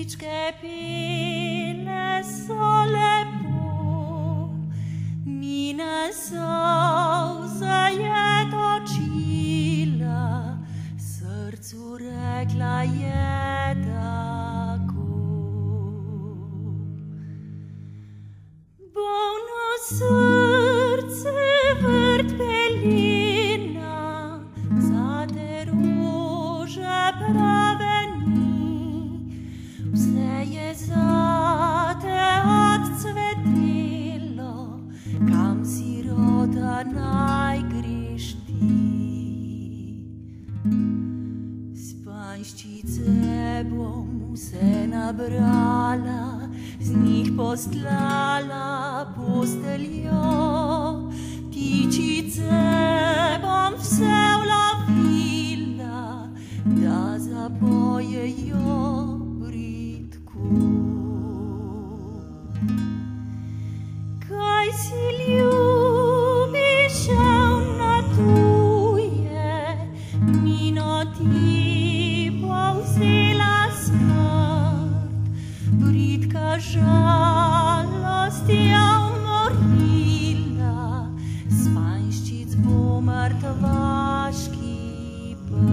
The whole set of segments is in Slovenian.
ptičke pele so lepo, Mina solza je točila, srcu rekla je tako. Bolno srce vrt pelina, zate rože prave ni, vse je zate odcvetelo, kam sirota naj greš ti. Spanjščice bom vse nabrala, z njih postlala posteljo, ptičice bom vse ulovila, da zapojejo bridko. Kaj si ljubi šel na tuje, Mino ti povzela smrt, bridka žalost je umorila, Spanjščic bo mrtvaški prt.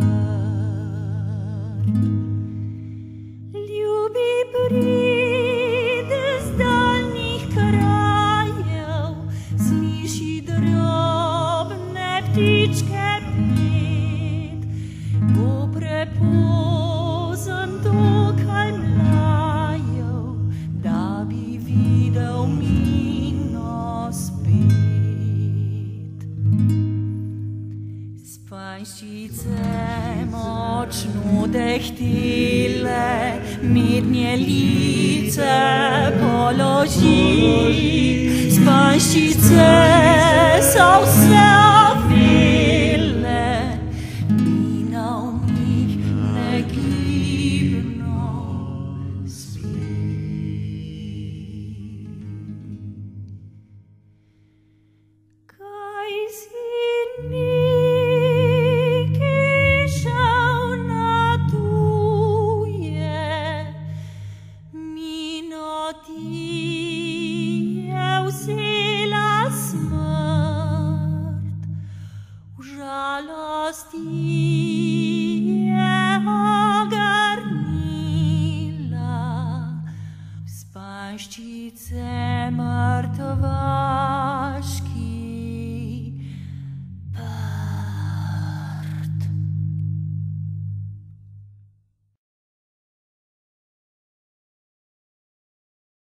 Ljubi pride z daljnih krajev, sliši drobne ptičke pet, bo prepozen dokaj mlajev, da bi videl Mino spet. Spanjščice močno dehtele, mednje lice položi, Spanjščice so vse ovele, Mina v njih negibno spi. Kaj si neki šel na tuje, Mino ti je vzela smrt, v žalosti je ogrnila, Spanjščice mrtva